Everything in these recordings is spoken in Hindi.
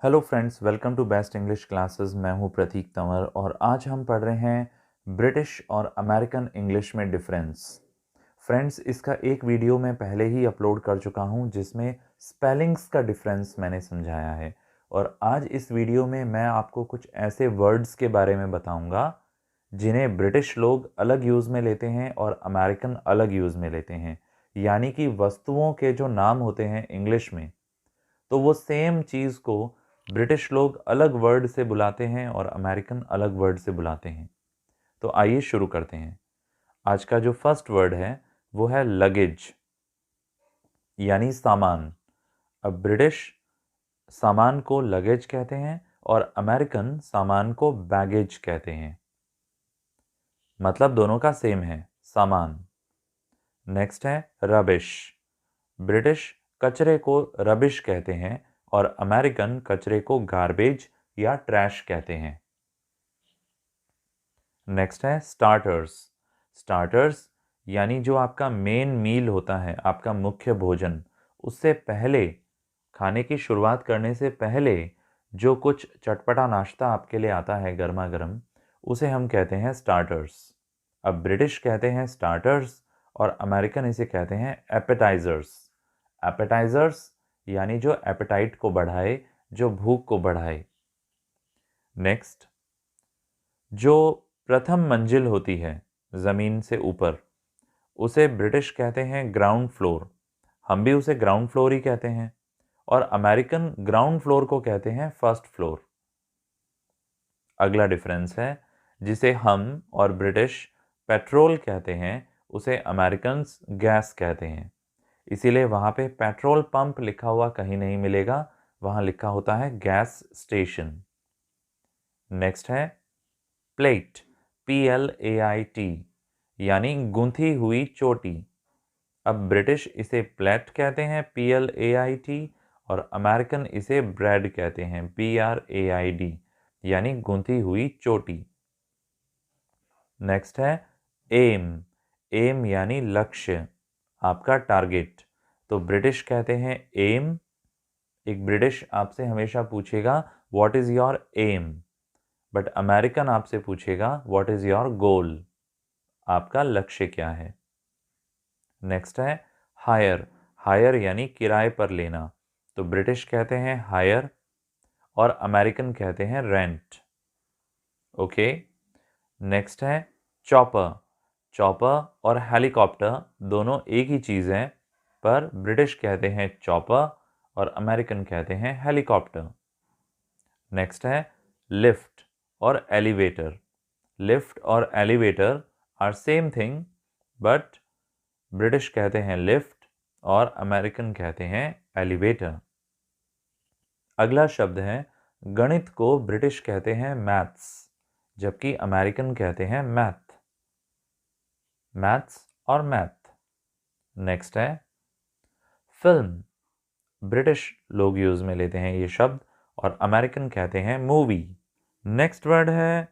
Hello friends, welcome to best English classes. मैं हूं प्रतीक तंवर और आज हम पढ़ रहे हैं ब्रिटिश और अमेरिकन इंग्लिश में डिफरेंस। फ्रेंड्स, इसका एक वीडियो मैं पहले ही अपलोड कर चुका हूं जिसमें स्पेलिंग्स का डिफरेंस मैंने समझाया है। और आज इस वीडियो में मैं आपको कुछ ऐसे वर्ड्स के बारे में बताऊंगा जिन्हें ब्रिटिश लोग अलग यूज़ में लेते हैं और अमेरिकन अलग यूज़ में लेते हैं। यानी कि वस्तुओं के जो नाम होते हैं इंग्लिश में, तो वो सेम चीज़ को ब्रिटिश लोग अलग वर्ड से बुलाते हैं और अमेरिकन अलग वर्ड से बुलाते हैं। तो आइए शुरू करते हैं। आज का जो फर्स्ट वर्ड है वो है लगेज, यानी सामान। अब ब्रिटिश सामान को लगेज कहते हैं और अमेरिकन सामान को बैगेज कहते हैं। मतलब दोनों का सेम है, सामान। नेक्स्ट है रबिश। ब्रिटिश कचरे को रबिश कहते हैं और अमेरिकन कचरे को गार्बेज या ट्रैश कहते हैं। नेक्स्ट है स्टार्टर्स। स्टार्टर्स यानी जो आपका मेन मील होता है, आपका मुख्य भोजन, उससे पहले, खाने की शुरुआत करने से पहले जो कुछ चटपटा नाश्ता आपके लिए आता है गर्मा गर्म, उसे हम कहते हैं स्टार्टर्स। अब ब्रिटिश कहते हैं स्टार्टर्स और अमेरिकन इसे कहते हैं एपेटाइजर्स। एपेटाइजर्स यानी जो एपेटाइट को बढ़ाए, जो भूख को बढ़ाए। नेक्स्ट, जो प्रथम मंजिल होती है ज़मीन से ऊपर, उसे ब्रिटिश कहते हैं ग्राउंड फ्लोर। हम भी उसे ग्राउंड फ्लोर ही कहते हैं और अमेरिकन ग्राउंड फ्लोर को कहते हैं फर्स्ट फ्लोर। अगला डिफरेंस है, जिसे हम और ब्रिटिश पेट्रोल कहते हैं, उसे अमेरिकन्स गैस कहते हैं। इसीलिए वहाँ पे पेट्रोल पंप लिखा हुआ कहीं नहीं मिलेगा, वहाँ लिखा होता है गैस स्टेशन। नेक्स्ट है प्लेट, PLAIT, यानी गूंथी हुई चोटी। अब ब्रिटिश इसे प्लेट कहते हैं, PLAIT, और अमेरिकन इसे ब्रेड कहते हैं, BRAID, यानी गूंथी हुई चोटी। नेक्स्ट है एम। एम यानी लक्ष्य, आपका टारगेट। तो ब्रिटिश कहते हैं एम। एक ब्रिटिश आपसे हमेशा पूछेगा what is your aim, but American आपसे पूछेगा व्हाट इज़ योर गोल, आपका लक्ष्य क्या है। नेक्स्ट है हायर। हायर यानी किराए पर लेना। तो ब्रिटिश कहते हैं हायर और अमेरिकन कहते हैं रेंट। ओके। नेक्स्ट है चॉपर। चॉपर और हेलीकॉप्टर दोनों एक ही चीज़ हैं, पर ब्रिटिश कहते हैं चॉपर और अमेरिकन कहते हैं हेलीकॉप्टर। नेक्स्ट है लिफ्ट और एलिवेटर। लिफ्ट और elevator are same thing, but British कहते हैं लिफ्ट और अमेरिकन कहते हैं एलिवेटर। अगला शब्द है गणित को ब्रिटिश कहते हैं मैथ्स, जबकि अमेरिकन कहते हैं मैथ। मैथ्स और मैथ। नेक्स्ट है फिल्म। ब्रिटिश लोग यूज़ में लेते हैं ये शब्द और अमेरिकन कहते हैं मूवी। नेक्स्ट वर्ड है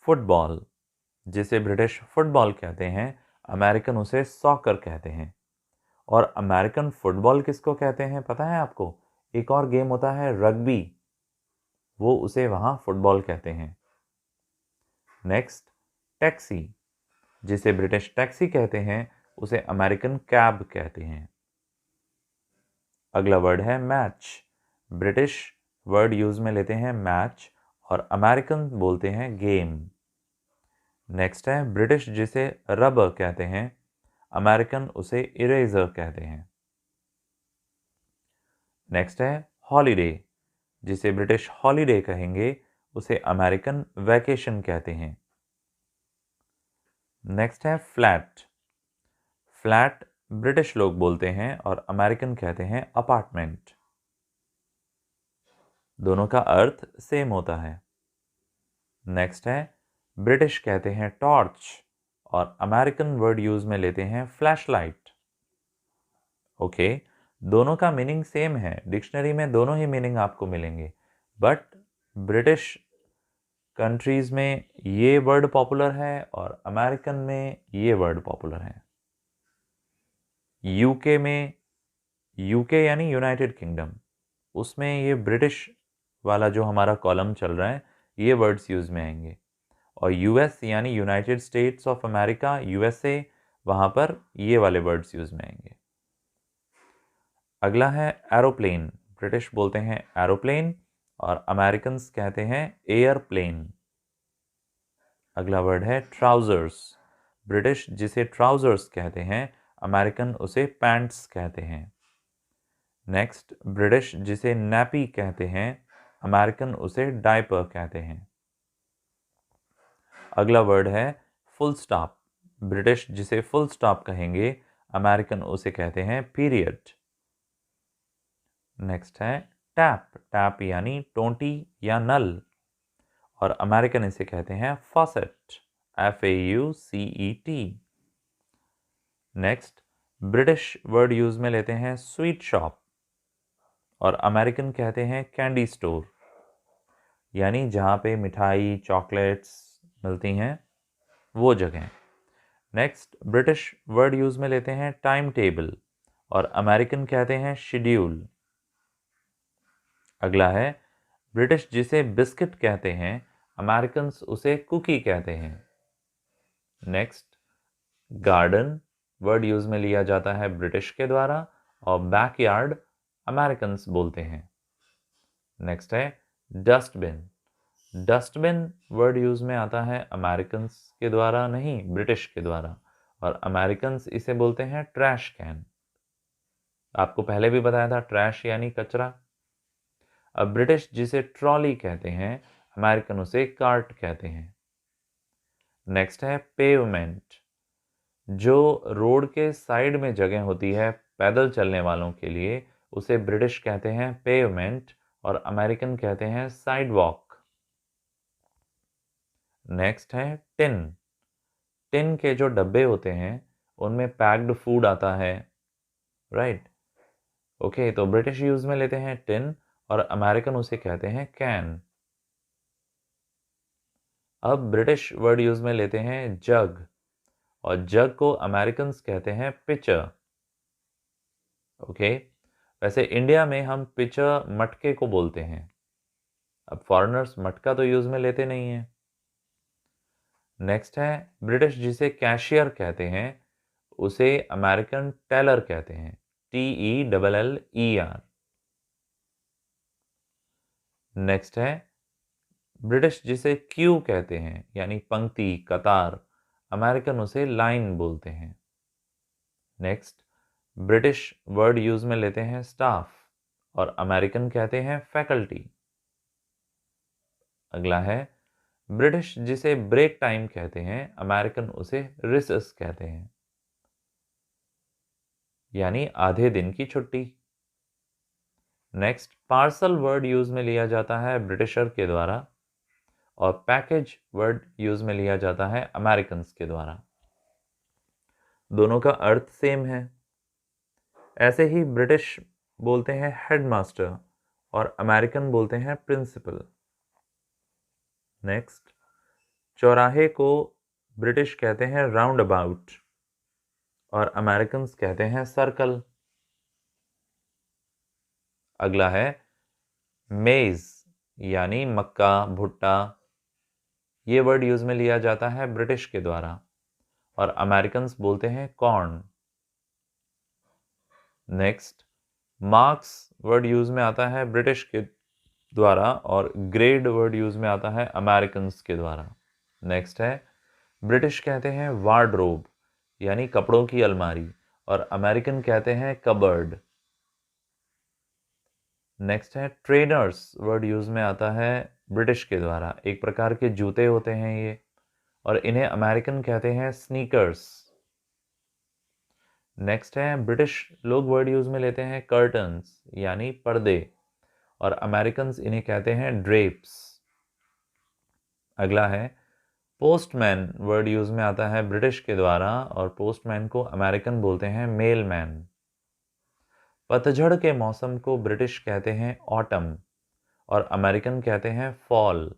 फुटबॉल, जिसे ब्रिटिश फुटबॉल कहते हैं, अमेरिकन उसे सॉकर कहते हैं। और अमेरिकन फुटबॉल किसको कहते हैं पता है आपको? एक और गेम होता है रग्बी, वो उसे वहाँ फुटबॉल कहते हैं। नेक्स्ट टैक्सी, जिसे ब्रिटिश टैक्सी कहते हैं, उसे अमेरिकन कैब कहते हैं। अगला वर्ड है मैच। ब्रिटिश वर्ड यूज में लेते हैं मैच और अमेरिकन बोलते हैं गेम। नेक्स्ट है ब्रिटिश जिसे रबर कहते हैं, अमेरिकन उसे इरेजर कहते हैं। नेक्स्ट है हॉलीडे, जिसे ब्रिटिश हॉलीडे कहेंगे, उसे अमेरिकन वैकेशन कहते हैं। नेक्स्ट है फ्लैट। फ्लैट ब्रिटिश लोग बोलते हैं और अमेरिकन कहते हैं अपार्टमेंट। दोनों का अर्थ सेम होता है। नेक्स्ट है ब्रिटिश कहते हैं टॉर्च और अमेरिकन वर्ड यूज में लेते हैं फ्लैशलाइट। ओके, दोनों का मीनिंग सेम है, डिक्शनरी में दोनों ही मीनिंग आपको मिलेंगे, बट ब्रिटिश कंट्रीज में ये वर्ड पॉपुलर है और अमेरिकन में ये वर्ड पॉपुलर है। यूके में, यूके यानी यूनाइटेड किंगडम, उसमें ये ब्रिटिश वाला जो हमारा कॉलम चल रहा है ये वर्ड्स यूज़ में आएंगे। और यूएस यानी United states of America, USA, वहाँ पर ये वाले वर्ड्स यूज़ में आएंगे। अगला है एरोप्लेन। ब्रिटिश बोलते हैं एरोप्लेन और अमेरिकन्स कहते हैं एयरप्लेन। अगला वर्ड है ट्राउज़र्स। ब्रिटिश जिसे ट्राउज़र्स कहते हैं, अमेरिकन उसे पैंट्स कहते हैं। नेक्स्ट, ब्रिटिश जिसे नैपी कहते हैं, अमेरिकन उसे डायपर कहते हैं। अगला वर्ड है फुल स्टॉप। ब्रिटिश जिसे फुल स्टॉप कहेंगे, अमेरिकन उसे कहते हैं पीरियड। नेक्स्ट है टैप। टैप यानी टोंटी या नल, और अमेरिकन इसे कहते हैं faucet, FAUCET। Next, British word use में लेते हैं स्वीट शॉप, और अमेरिकन कहते हैं कैंडी स्टोर, यानी जहाँ पे मिठाई चॉकलेट्स मिलती हैं वो जगह। नेक्स्ट, ब्रिटिश वर्ड यूज में लेते हैं टाइम टेबल, और अमेरिकन कहते हैं शेड्यूल। अगला है ब्रिटिश जिसे बिस्किट कहते हैं, अमेरिकन्स उसे कुकी कहते हैं। नेक्स्ट, गार्डन वर्ड यूज में लिया जाता है ब्रिटिश के द्वारा, और बैकयार्ड अमेरिकन्स बोलते हैं। नेक्स्ट है डस्टबिन। डस्टबिन वर्ड यूज में आता है अमेरिकन्स के द्वारा नहीं, ब्रिटिश के द्वारा, और अमेरिकन्स इसे बोलते हैं ट्रैश कैन। आपको पहले भी बताया था ट्रैश यानी कचरा। अब ब्रिटिश जिसे ट्रॉली कहते हैं, अमेरिकन उसे कार्ट कहते हैं। नेक्स्ट है पेवमेंट। जो रोड के साइड में जगह होती है पैदल चलने वालों के लिए, उसे ब्रिटिश कहते हैं पेवमेंट, और अमेरिकन कहते हैं साइडवॉक। नेक्स्ट है टिन। टिन के जो डब्बे होते हैं उनमें पैक्ड फूड आता है, राइट। ओके, तो ब्रिटिश यूज में लेते हैं टिन, और अमेरिकन उसे कहते हैं कैन। अब ब्रिटिश वर्ड यूज में लेते हैं जग, और जग को अमेरिकन्स कहते हैं पिचर। ओके, वैसे इंडिया में हम पिचर मटके को बोलते हैं। अब फॉरेनर्स मटका तो यूज में लेते नहीं हैं। नेक्स्ट है ब्रिटिश जिसे कैशियर कहते हैं, उसे अमेरिकन टेलर कहते हैं, TELLER। नेक्स्ट है ब्रिटिश जिसे क्यू कहते हैं यानी पंक्ति कतार, अमेरिकन उसे लाइन बोलते हैं। नेक्स्ट, ब्रिटिश वर्ड यूज में लेते हैं स्टाफ, और अमेरिकन कहते हैं फैकल्टी। अगला है ब्रिटिश जिसे ब्रेक टाइम कहते हैं, अमेरिकन उसे रिसेस कहते हैं, यानी आधे दिन की छुट्टी। नेक्स्ट, पार्सल वर्ड यूज में लिया जाता है ब्रिटिशर के द्वारा, और पैकेज वर्ड यूज में लिया जाता है अमेरिकन्स के द्वारा। दोनों का अर्थ सेम है। ऐसे ही ब्रिटिश बोलते हैं हेडमास्टर, और अमेरिकन बोलते हैं प्रिंसिपल। नेक्स्ट, चौराहे को ब्रिटिश कहते हैं राउंड अबाउट, और अमेरिकन्स कहते हैं सर्कल। अगला है मेज यानी मक्का भुट्टा। ये वर्ड यूज में लिया जाता है ब्रिटिश के द्वारा, और अमेरिकन्स बोलते हैं corn. Next, marks word use में आता है ब्रिटिश के द्वारा, और ग्रेड वर्ड यूज में आता है अमेरिकन्स के द्वारा। नेक्स्ट है ब्रिटिश कहते हैं वार्डरोब यानी कपड़ों की अलमारी, और अमेरिकन कहते हैं कबर्ड। नेक्स्ट है ट्रेनर्स वर्ड यूज में आता है ब्रिटिश के द्वारा, एक प्रकार के जूते होते हैं ये, और इन्हें अमेरिकन कहते हैं स्नीकर्स। नेक्स्ट है ब्रिटिश लोग वर्ड यूज में लेते हैं कर्टन्स यानी पर्दे, और अमेरिकन्स इन्हें कहते हैं ड्रेप्स। अगला है पोस्टमैन वर्ड यूज में आता है ब्रिटिश के द्वारा, और पोस्टमैन को अमेरिकन बोलते हैं मेलमैन। पतझड़ के मौसम को ब्रिटिश कहते हैं ऑटम, और अमेरिकन कहते हैं फॉल।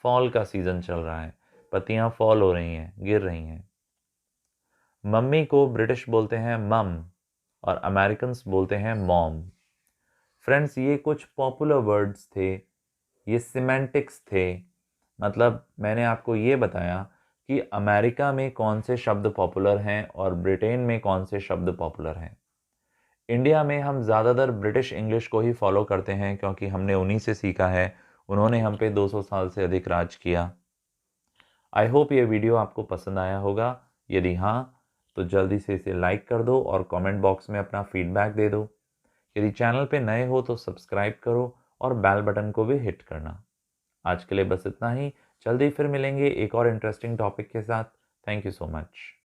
फॉल का सीजन चल रहा है, पत्तियां फॉल हो रही हैं, गिर रही हैं। मम्मी को ब्रिटिश बोलते हैं मम, और अमेरिकन्स बोलते हैं मॉम। फ्रेंड्स, ये कुछ पॉपुलर वर्ड्स थे ये सिमेंटिक्स थे। मतलब मैंने आपको ये बताया कि अमेरिका में कौन से शब्द पॉपुलर हैं और ब्रिटेन में कौन से शब्द पॉपुलर हैं। इंडिया में हम ज़्यादातर ब्रिटिश इंग्लिश को ही फॉलो करते हैं क्योंकि हमने उन्हीं से सीखा है, उन्होंने हम पे 200 साल से अधिक राज किया। आई होप ये वीडियो आपको पसंद आया होगा। यदि हाँ, तो जल्दी से इसे लाइक कर दो और कमेंट बॉक्स में अपना फीडबैक दे दो। यदि चैनल पे नए हो तो सब्सक्राइब करो और बेल बटन को भी हिट करना। आज के लिए बस इतना ही। जल्दी फिर मिलेंगे एक और इंटरेस्टिंग टॉपिक के साथ। Thank you so much.